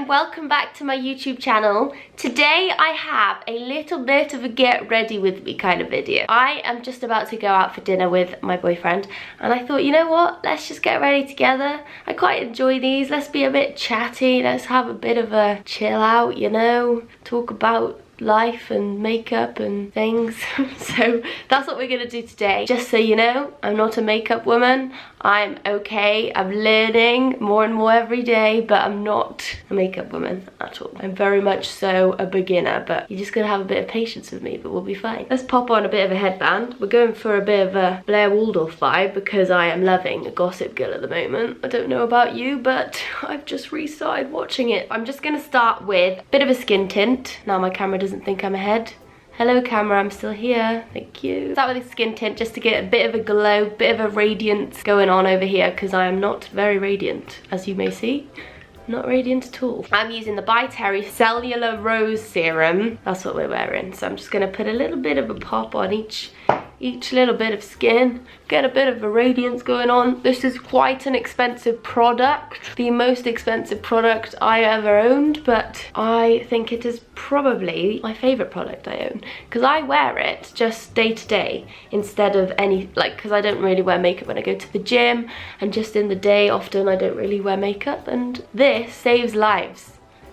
and welcome back to my YouTube channel. Today I have a little bit of a get ready with me kind of video. I am just about to go out for dinner with my boyfriend and I thought, you know what, let's just get ready together. I quite enjoy these. Let's be a bit chatty, let's have a bit of a chill out, you know, talk about life and makeup and things. So that's what we're gonna do today. Just so you know, I'm not a makeup woman. I'm okay, I'm learning more and more every day, but I'm not a makeup woman at all. I'm very much so a beginner, but you're just gonna have a bit of patience with me, but we'll be fine. Let's pop on a bit of a headband. We're going for a bit of a Blair Waldorf vibe because I am loving Gossip Girl at the moment. I don't know about you, but I've just restarted watching it. I'm just gonna start with a bit of a skin tint. Now my camera doesn't think I'm ahead. Hello camera, I'm still here, thank you. Start with a skin tint just to get a bit of a glow, bit of a radiance going on over here because I am not very radiant, as you may see. Not radiant at all. I'm using the By Terry Cellular Rose Serum. That's what we're wearing. So I'm just gonna put a little bit of a pop on each little bit of skin, get a bit of a radiance going on. This is quite an expensive product, the most expensive product I ever owned, but I think it is probably my favorite product I own because I wear it just day to day instead of any, like, because I don't really wear makeup when I go to the gym, and just in the day often I don't really wear makeup, and this saves lives.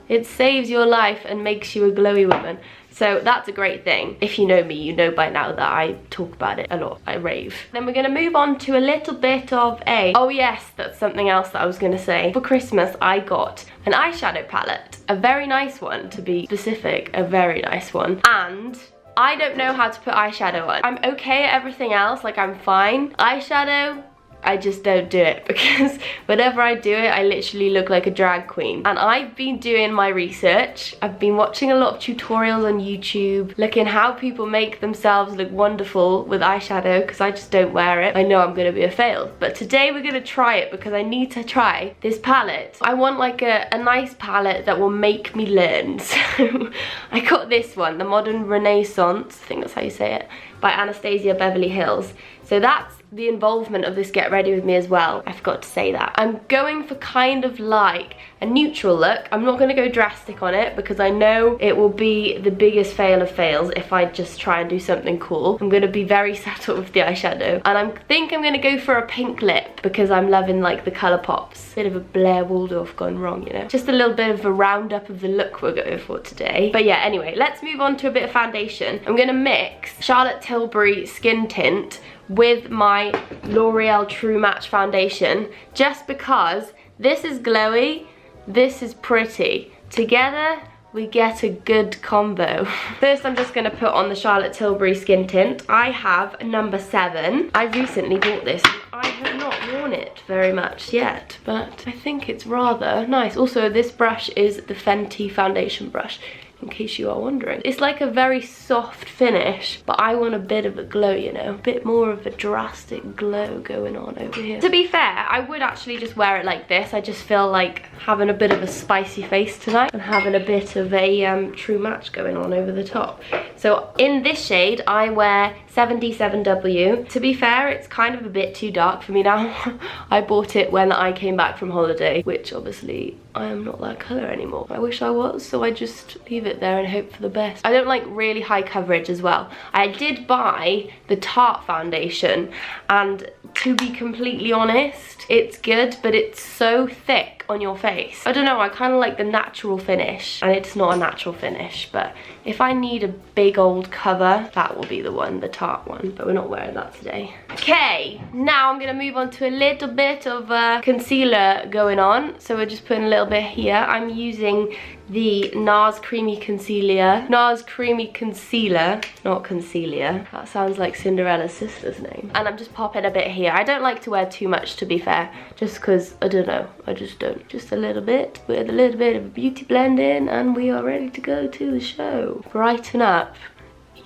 It saves your life and makes you a glowy woman. So that's a great thing. If you know me, you know by now that I talk about it a lot. I rave. Then we're gonna move on to a little bit of a... Oh yes, that's something else that I was gonna say. For Christmas, I got an eyeshadow palette. A very nice one, to be specific. A very nice one. And I don't know how to put eyeshadow on. I'm okay at everything else, like I'm fine. Eyeshadow, I just don't do it because whenever I do it, I literally look like a drag queen. And I've been doing my research. I've been watching a lot of tutorials on YouTube, looking how people make themselves look wonderful with eyeshadow because I just don't wear it. I know I'm gonna be a fail. But today we're gonna try it because I need to try this palette. I want like a nice palette that will make me learn. So I got this one, the Modern Renaissance, I think that's how you say it, by Anastasia Beverly Hills. So that's the involvement of this get ready with me as well. I forgot to say that. I'm going for kind of like a neutral look. I'm not gonna go drastic on it because I know it will be the biggest fail of fails if I just try and do something cool. I'm gonna be very subtle with the eyeshadow. And I think I'm gonna go for a pink lip because I'm loving like the colour pops. Bit of a Blair Waldorf gone wrong, you know. Just a little bit of a roundup of the look we're going for today. But yeah, anyway, let's move on to a bit of foundation. I'm gonna mix Charlotte Tilbury Skin Tint with my L'Oreal True Match foundation just because this is glowy, this is pretty. Together we get a good combo. First I'm just gonna put on the Charlotte Tilbury Skin Tint. I have number 7. I recently bought this and I have not worn it very much yet, but I think it's rather nice. Also this brush is the Fenty foundation brush, in case you are wondering. It's like a very soft finish, but I want a bit of a glow, you know, a bit more of a drastic glow going on over here. To be fair, I would actually just wear it like this. I just feel like having a bit of a spicy face tonight and having a bit of a True Match going on over the top. So in this shade, I wear 77W. To be fair, it's kind of a bit too dark for me now. I bought it when I came back from holiday, which obviously I am not that colour anymore. I wish I was, so I just leave it there and hope for the best. I don't like really high coverage as well. I did buy the Tarte Foundation, and to be completely honest, it's good, but it's so thick on your face. I don't know, I kind of like the natural finish, and it's not a natural finish, but if I need a big old cover, that will be the one, the Tarte one, but we're not wearing that today. Okay, now I'm gonna move on to a little bit of concealer going on. So we're just putting a little bit here. I'm using the Nars Creamy Concealer. Nars Creamy Concealer, not Concealer. That sounds like Cinderella's sister's name. And I'm just popping a bit here. I don't like to wear too much, to be fair, just because, I don't know, I just don't. Just a little bit with a little bit of a beauty blend in, and we are ready to go to the show. Brighten up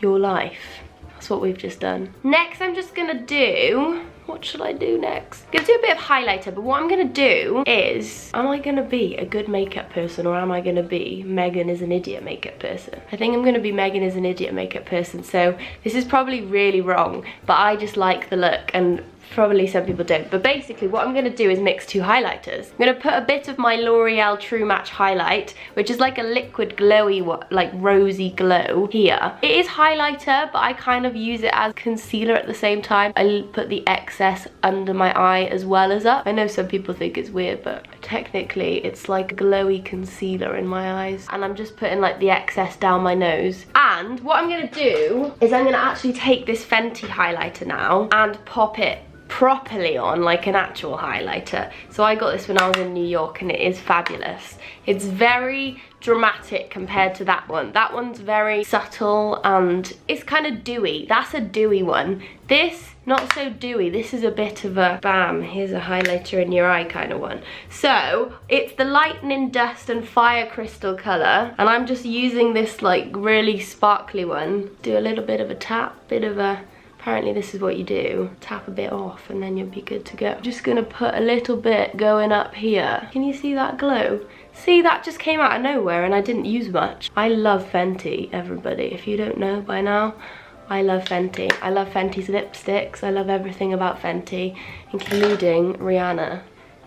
your life. That's what we've just done. Next, I'm just gonna do, what should I do next? I'm gonna do a bit of highlighter, but what I'm gonna do is, am I gonna be a good makeup person or am I gonna be Meggan is an idiot makeup person? I think I'm gonna be Meggan is an idiot makeup person, so this is probably really wrong, but I just like the look, and Probably some people don't, but basically what I'm going to do is mix two highlighters. I'm going to put a bit of my L'Oreal True Match highlight, which is like a liquid glowy, like rosy glow here. It is highlighter, but I kind of use it as concealer at the same time. I put the excess under my eye as well as up. I know some people think it's weird, but technically it's like a glowy concealer in my eyes. And I'm just putting like the excess down my nose. And what I'm going to do is I'm going to actually take this Fenty highlighter now and pop it properly on like an actual highlighter. So I got this when I was in New York and it is fabulous. It's very dramatic compared to that one. That one's very subtle and it's kind of dewy. That's a dewy one. This, not so dewy. This is a bit of a bam, here's a highlighter in your eye kind of one. So it's the Lightning Dust and Fire Crystal colour, and I'm just using this like really sparkly one. Do a little bit of a tap, bit of a, apparently this is what you do. Tap a bit off and then you'll be good to go. I'm just gonna put a little bit going up here. Can you see that glow? See, that just came out of nowhere and I didn't use much. I love Fenty, everybody. If you don't know by now, I love Fenty. I love Fenty's lipsticks. I love everything about Fenty, including Rihanna.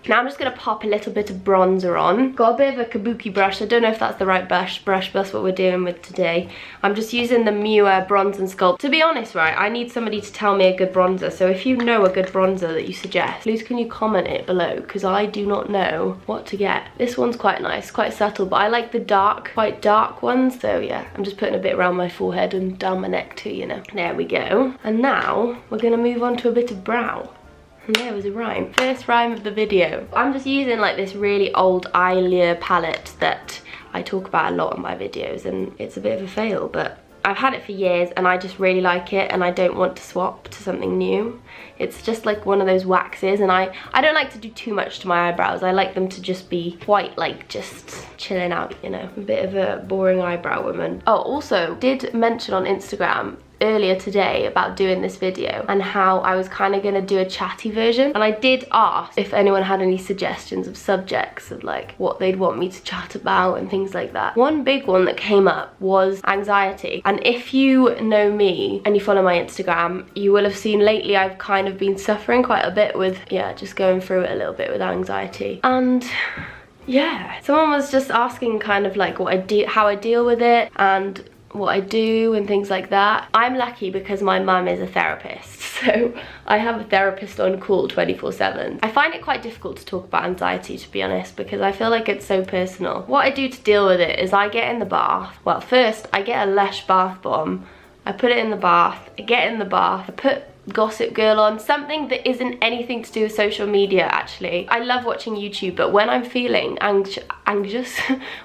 Now I'm just going to pop a little bit of bronzer on. Got a bit of a kabuki brush. I don't know if that's the right brush, but that's what we're dealing with today. I'm just using the Miu Bronze and Sculpt. To be honest, right, I need somebody to tell me a good bronzer. So if you know a good bronzer that you suggest, please can you comment it below, because I do not know what to get. This one's quite nice, quite subtle, but I like the dark, quite dark ones. So yeah, I'm just putting a bit around my forehead and down my neck too, you know. There we go. And now we're going to move on to a bit of brow. And there was a rhyme. First rhyme of the video. I'm just using like this really old eyeliner palette that I talk about a lot in my videos, and it's a bit of a fail, but I've had it for years and I just really like it and I don't want to swap to something new. It's just like one of those waxes, and I don't like to do too much to my eyebrows. I like them to just be quite like just chilling out, you know. A bit of a boring eyebrow woman. Oh, also did mention on Instagram earlier today about doing this video and how I was kind of going to do a chatty version, and I did ask if anyone had any suggestions of subjects of like what they'd want me to chat about and things like that. One big one that came up was anxiety, and if you know me and you follow my Instagram, you will have seen lately I've kind of been suffering quite a bit with, yeah, just going through it a little bit with anxiety. And yeah, someone was just asking kind of like what I do, how I deal with it and what I do and things like that. I'm lucky because my mum is a therapist, so I have a therapist on call 24/7. I find it quite difficult to talk about anxiety, to be honest, because I feel like it's so personal. What I do to deal with it is I get in the bath. Well, first I get a Lush bath bomb, I put it in the bath, I get in the bath, I put Gossip Girl on, something that isn't anything to do with social media actually. I love watching YouTube, but when I'm feeling anxious,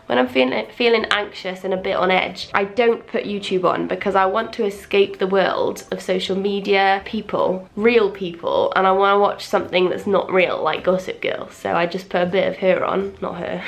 when I'm feeling anxious and a bit on edge, I don't put YouTube on because I want to escape the world of social media, people, real people, and I want to watch something that's not real, like Gossip Girl. So I just put a bit of her on, not her.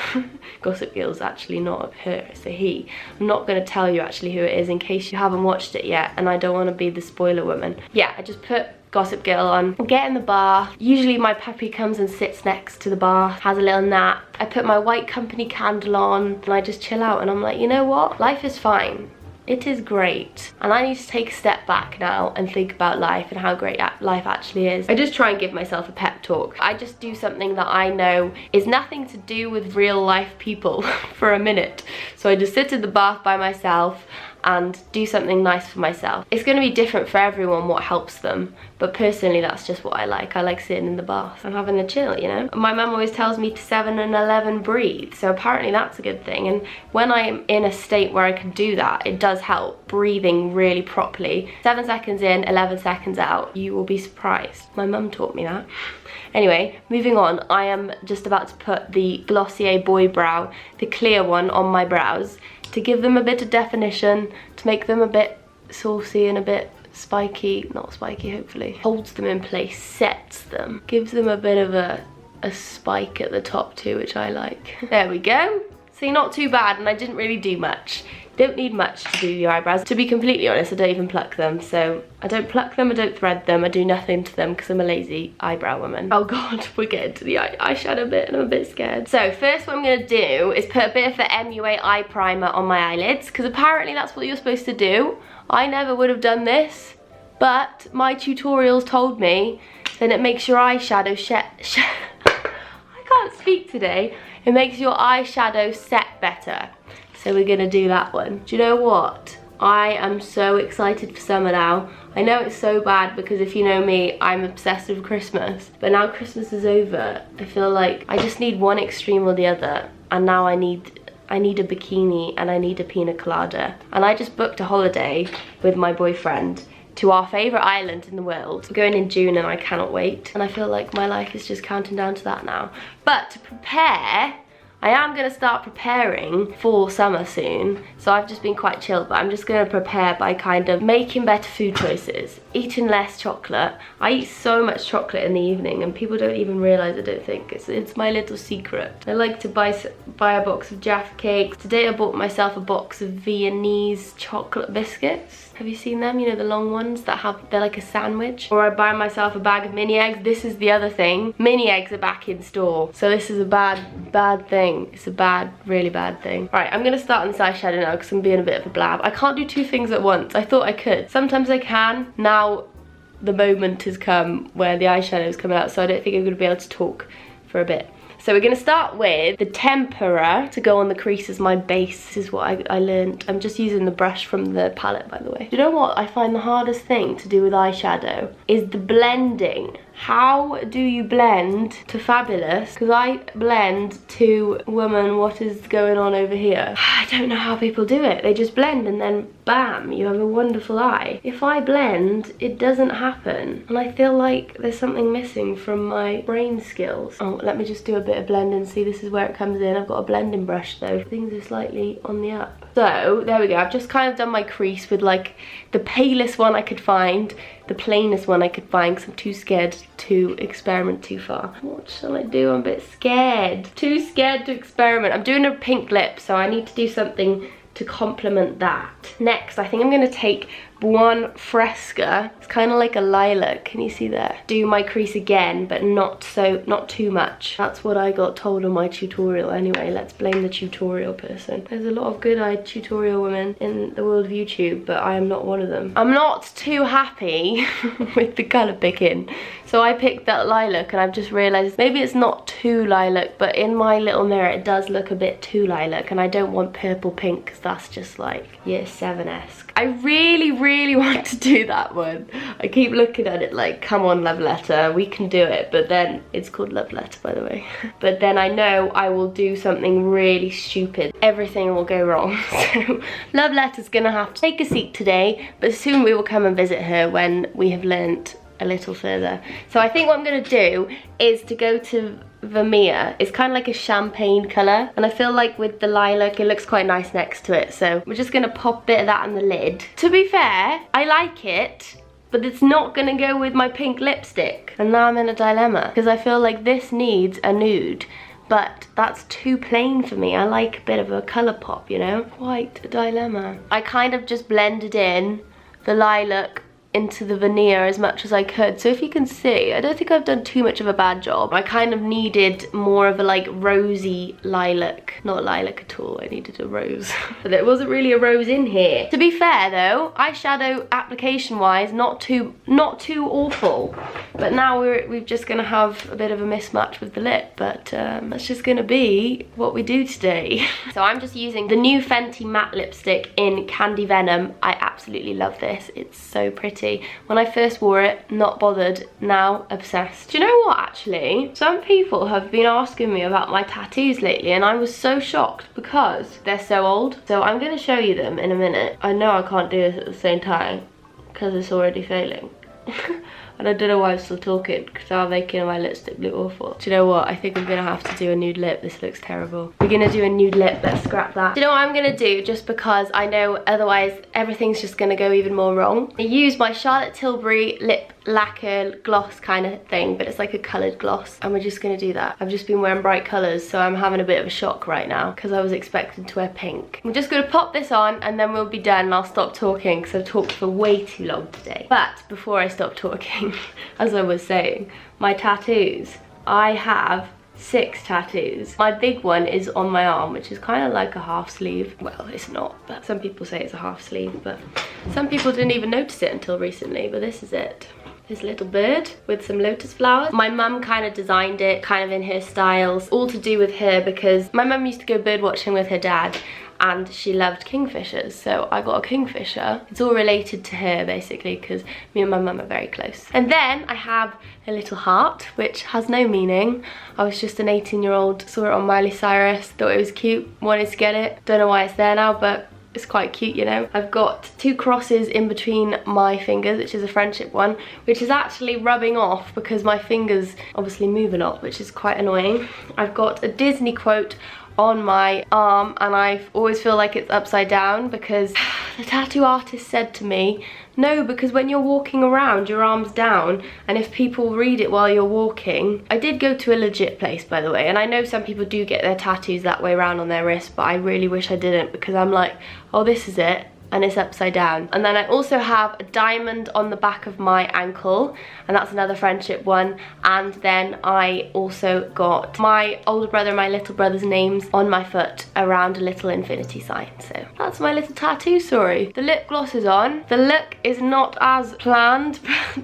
Gossip Girl's actually not her, it's a he. I'm not going to tell you actually who it is in case you haven't watched it yet, and I don't want to be the spoiler woman. Yeah, I just put Gossip Girl on, get in the bath. Usually my puppy comes and sits next to the bath, has a little nap. I put my White Company candle on and I just chill out, and I'm like, you know what? Life is fine. It is great. And I need to take a step back now and think about life and how great life actually is. I just try and give myself a pep talk. I just do something that I know is nothing to do with real life people for a minute. So I just sit in the bath by myself and do something nice for myself. It's going to be different for everyone what helps them, but personally that's just what I like. I like sitting in the bath and having a chill, you know. My mum always tells me to 7 and 11 breathe, so apparently that's a good thing, and when I'm in a state where I can do that, it does help, breathing really properly. 7 seconds in, 11 seconds out. You will be surprised. My mum taught me that. Anyway, moving on, I am just about to put the Glossier Boy Brow, the clear one, on my brows to give them a bit of definition, to make them a bit saucy and a bit spiky, not spiky hopefully. Holds them in place, sets them, gives them a bit of a spike at the top too, which I like. There we go. See, not too bad, and I didn't really do much. Don't need much to do your eyebrows. To be completely honest, I don't even pluck them. So I don't pluck them, I don't thread them, I do nothing to them because I'm a lazy eyebrow woman. Oh god, we're getting to the eyeshadow bit and I'm a bit scared. So first what I'm going to do is put a bit of the MUA eye primer on my eyelids, because apparently that's what you're supposed to do. I never would have done this, but my tutorials told me then it makes your eyeshadow I can't speak today. It makes your eyeshadow set better. So we're gonna do that one. Do you know what? I am so excited for summer now. I know it's so bad because if you know me, I'm obsessed with Christmas. But now Christmas is over, I feel like I just need one extreme or the other. And now I need a bikini and I need a pina colada. And I just booked a holiday with my boyfriend to our favourite island in the world. We're going in June and I cannot wait. And I feel like my life is just counting down to that now. But to prepare, I am going to start preparing for summer soon. So I've just been quite chill, but I'm just going to prepare by kind of making better food choices, eating less chocolate. I eat so much chocolate in the evening and people don't even realise, I don't think. It's my little secret. I like to buy a box of Jaffa cakes. Today I bought myself a box of Viennese chocolate biscuits. Have you seen them? You know, the long ones that they're like a sandwich. Or I buy myself a bag of mini eggs. This is the other thing. Mini eggs are back in store. So this is a bad thing. It's a really bad thing. Right, I'm gonna start on this eyeshadow now because I'm being a bit of a blab. I can't do two things at once. I thought I could. Sometimes I can. Now the moment has come where the eyeshadow is coming out, so I don't think I'm gonna be able to talk for a bit. So we're gonna start with the tempera to go on the crease as my base. This is what I learned. I'm just using the brush from the palette, by the way. You know what I find the hardest thing to do with eyeshadow is the blending. How do you blend to fabulous? Because I blend to woman, what is going on over here? I don't know how people do it. They just blend and then bam, you have a wonderful eye. If I blend, it doesn't happen. And I feel like there's something missing from my brain skills. Oh, let me just do a bit of blending. See, this is where it comes in. I've got a blending brush though. Things are slightly on the up. So there we go. I've just kind of done my crease with like the palest one I could find, the plainest one I could find, because I'm too scared to experiment too far. What shall I do? I'm a bit scared. Too scared to experiment. I'm doing a pink lip, so I need to do something to complement that. Next, I think I'm gonna take Buon Fresca. It's kind of like a lilac, can you see there? Do my crease again, but not too much. That's what I got told on my tutorial anyway. Let's blame the tutorial person. There's a lot of good-eyed tutorial women in the world of YouTube, but I am not one of them. I'm not too happy with the colour picking. So I picked that lilac and I've just realised maybe it's not too lilac, but in my little mirror it does look a bit too lilac, and I don't want purple pink because that's just like year 7-esque. I really want to do that one. I keep looking at it like, come on, love letter, we can do it. But then it's called love letter, by the way. But then I know I will do something really stupid. Everything will go wrong. So love letter's gonna have to take a seat today, but soon we will come and visit her when we have learnt a little further. So I think what I'm gonna do is to go to Vermeer. It's kind of like a champagne colour, and I feel like with the lilac it looks quite nice next to it, so we're just gonna pop a bit of that on the lid. To be fair, I like it, but it's not gonna go with my pink lipstick, and now I'm in a dilemma because I feel like this needs a nude, but that's too plain for me. I like a bit of a colour pop, you know? Quite a dilemma. I kind of just blended in the lilac into the veneer as much as I could. So if you can see, I don't think I've done too much of a bad job. I kind of needed more of a like rosy lilac. Not lilac at all, I needed a rose. But there wasn't really a rose in here. To be fair though, eyeshadow application wise, not too awful. But now we're just gonna have a bit of a mismatch with the lip, but that's just gonna be what we do today. So I'm just using the new Fenty matte lipstick in Candy Venom. I absolutely love this, it's so pretty. When I first wore it, not bothered, now obsessed. Do you know what actually? Some people have been asking me about my tattoos lately and I was so shocked because they're so old. So I'm gonna show you them in a minute. I know I can't do this at the same time because it's already failing. And I don't know why I'm still talking because I'm making my lipstick look awful. Do you know what? I think I'm gonna have to do a nude lip. This looks terrible. We're gonna do a nude lip, let's scrap that. Do you know what I'm gonna do? Just because I know otherwise everything's just gonna go even more wrong. I use my Charlotte Tilbury lip lacquer gloss kind of thing, but it's like a coloured gloss, and we're just gonna do that. I've just been wearing bright colours, so I'm having a bit of a shock right now because I was expecting to wear pink. I'm just gonna pop this on and then we'll be done and I'll stop talking because I've talked for way too long today. But before I stop talking, as I was saying, my tattoos. I have 6 tattoos. My big one is on my arm, which is kind of like a half sleeve. Well, it's not, but some people say it's a half sleeve, but some people didn't even notice it until recently, but this is it. this little bird with some lotus flowers. My mum kind of designed it, kind of in her styles, all to do with her because my mum used to go bird watching with her dad and she loved kingfishers, so I got a kingfisher. It's all related to her basically because me and my mum are very close. And then I have a little heart which has no meaning. I was just an 18-year-old, saw it on Miley Cyrus, thought it was cute, wanted to get it. Don't know why it's there now, but it's quite cute, you know. I've got 2 crosses in between my fingers, which is a friendship one, which is actually rubbing off because my fingers obviously move a lot, which is quite annoying. I've got a Disney quote on my arm and I always feel like it's upside down because the tattoo artist said to me, no, because when you're walking around your arm's down and if people read it while you're walking. I did go to a legit place, by the way, and I know some people do get their tattoos that way around on their wrist, but I really wish I didn't because I'm like, oh, this is it, and it's upside down. And then I also have a diamond on the back of my ankle, and that's another friendship one. And then I also got my older brother and my little brother's names on my foot around a little infinity sign. So that's my little tattoo story. The lip gloss is on. The look is not as planned,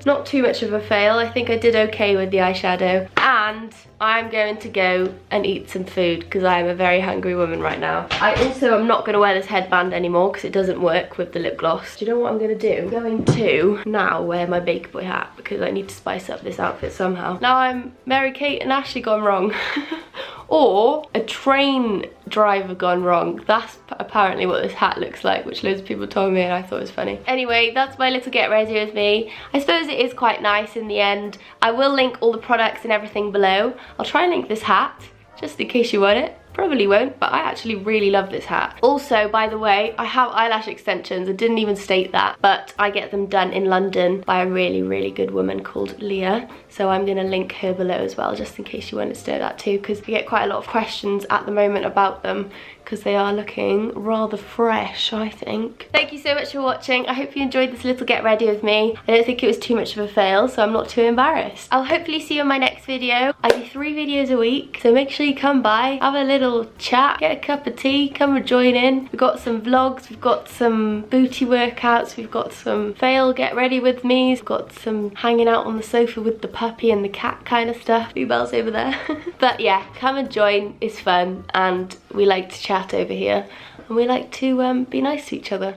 not too much of a fail. I think I did okay with the eyeshadow. And I'm going to go and eat some food because I am a very hungry woman right now. I also am not going to wear this headband anymore because it doesn't work with the lip gloss. Do you know what I'm going to do? I'm going to now wear my Baker Boy hat because I need to spice up this outfit somehow. Now I'm Mary Kate and Ashley gone wrong. Or a train driver gone wrong. That's apparently what this hat looks like, which loads of people told me and I thought it was funny. Anyway, that's my little get ready with me. I suppose it is quite nice in the end. I will link all the products and everything below. I'll try and link this hat, just in case you want it. Probably won't, but I actually really love this hat. Also, by the way, I have eyelash extensions. I didn't even state that, but I get them done in London by a really, really good woman called Leah. So I'm gonna link her below as well, just in case you wanted to know that too, because I get quite a lot of questions at the moment about them, because they are looking rather fresh, I think. Thank you so much for watching. I hope you enjoyed this little get ready with me. I don't think it was too much of a fail, so I'm not too embarrassed. I'll hopefully see you in my next video. I do 3 videos a week, so make sure you come by, have a little chat, get a cup of tea, come and join in. We've got some vlogs, we've got some booty workouts, we've got some fail get ready with me, we've got some hanging out on the sofa with the puppy and the cat kind of stuff. Bluebell's over there. But yeah, come and join, it's fun, and we like to chat over here and we like to be nice to each other.